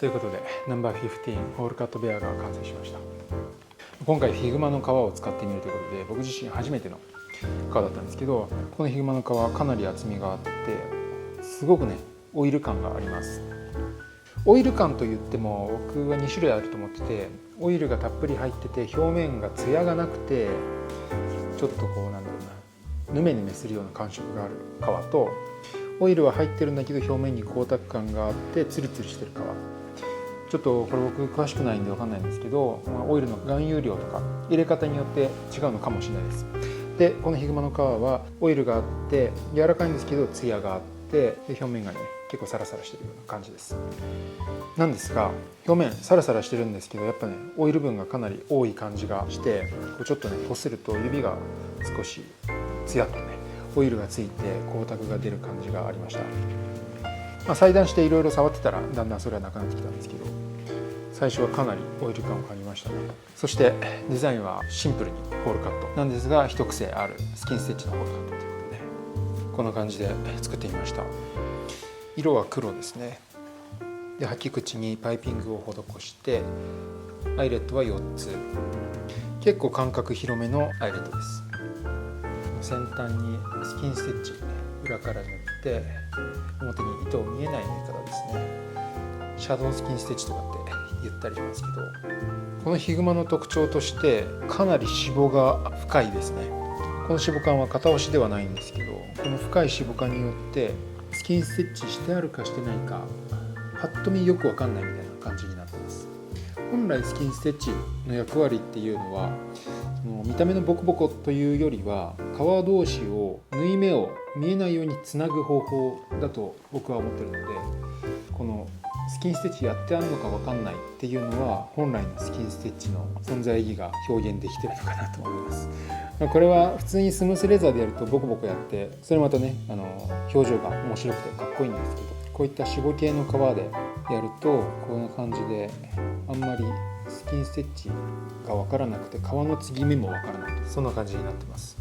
ということでナンバー15ホールカットベアが完成しました。今回ヒグマの皮を使ってみるということで、僕自身初めての皮だったんですけど、このヒグマの皮はかなり厚みがあってすごくねオイル感があります。オイル感といっても僕は2種類あると思ってて、オイルがたっぷり入ってて表面がツヤがなくてちょっとこうなんだろうな、ヌメヌメするような感触がある皮と、オイルは入ってるんだけど表面に光沢感があってツルツルしてる皮。ちょっとこれ僕詳しくないんで分かんないんですけど、オイルの含有量とか入れ方によって違うのかもしれないです。でこのヒグマの皮はオイルがあって柔らかいんですけどツヤがあって、で表面がね結構サラサラしてるような感じです。なんですが表面サラサラしてるんですけど、やっぱねオイル分がかなり多い感じがして、ちょっとねこすると指が少しツヤっとねオイルがついて光沢が出る感じがありました。裁断していろいろ触ってたらだんだんそれはなくなってきたんですけど、最初はかなりオイル感を感じましたね。そしてデザインはシンプルにホールカットなんですが、一癖あるスキンステッチのホールカットということで、こんな感じで作ってみました。色は黒ですね。で履き口にパイピングを施して、アイレットは4つ、結構間隔広めのアイレットです。先端にスキンステッチ、裏から塗って表に糸を見えない縫い方ですね。シャドウスキンステッチとかって言ったりしますけど、このヒグマの特徴としてかなり脂肪が深いですね。この脂肪感は片押しではないんですけど、この深い脂肪感によってスキンステッチしてあるかしてないかパッと見よく分かんないみたいな感じになってます。本来スキンステッチの役割っていうのは見た目のボコボコというよりは皮同士を縫い目を見えないようにつなぐ方法だと僕は思ってるので、このスキンステッチやってあるのか分かんないっていうのは本来のスキンステッチの存在意義が表現できてるのかなと思います。これは普通にスムースレザーでやるとボコボコやって、それまたね表情が面白くてかっこいいんですけど、こういった脂肪系の皮でやるとこんな感じであんまりスキンステッチが分からなくて皮の継ぎ目も分からない、そんな感じになってます。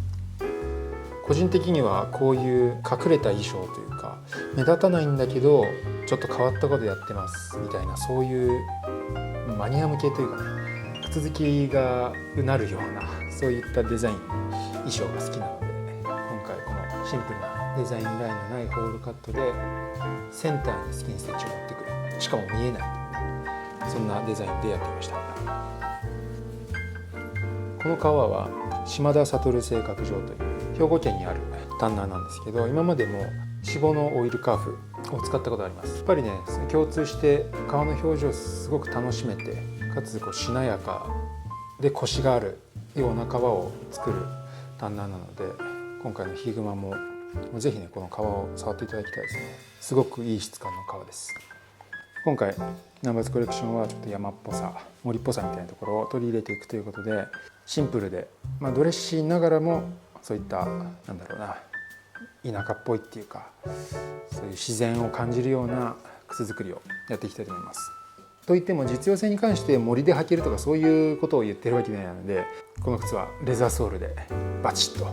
個人的にはこういう隠れた衣装というか、目立たないんだけどちょっと変わったことやってますみたいな、そういうマニア向けというかね、靴好きがうなるようなそういったデザイン衣装が好きなので、今回このシンプルなデザインラインのないホールカットでセンターにスキンステッチを持ってくる、しかも見えない、そんなデザインでやってみました。この革は島田悟製革場という兵庫県にあるタンナーなんですけど、今までも脂肪のオイルカーフを使ったことあります。やっぱりね共通して皮の表情をすごく楽しめて、かつしなやかでコシがあるような皮を作るタンナーなので、今回のヒグマもぜひねこの皮を触っていただきたいですね。すごくいい質感の皮です。今回ナンバーズコレクションはちょっと山っぽさ、森っぽさみたいなところを取り入れていくということで、シンプルで、ドレッシーながらもそういったなんだろうな、田舎っぽいっていうか、そういう自然を感じるような靴作りをやっていきたいと思います。といっても実用性に関して森で履けるとかそういうことを言ってるわけではないので、この靴はレザーソールでバチッと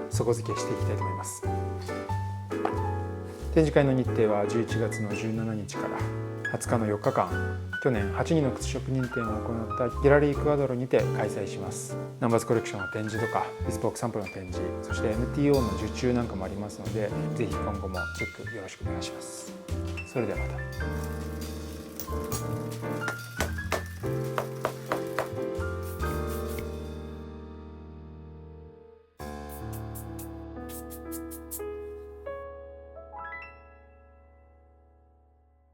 底付けしていきたいと思います。展示会の日程は11月の17日から20日の4日間、去年8人の靴職人展を行ったギャラリークアドロにて開催します。ナンバーズコレクションの展示とかビスポークサンプルの展示、そして MTO の受注なんかもありますので、ぜひ今後もチェックよろしくお願いします。それではまた。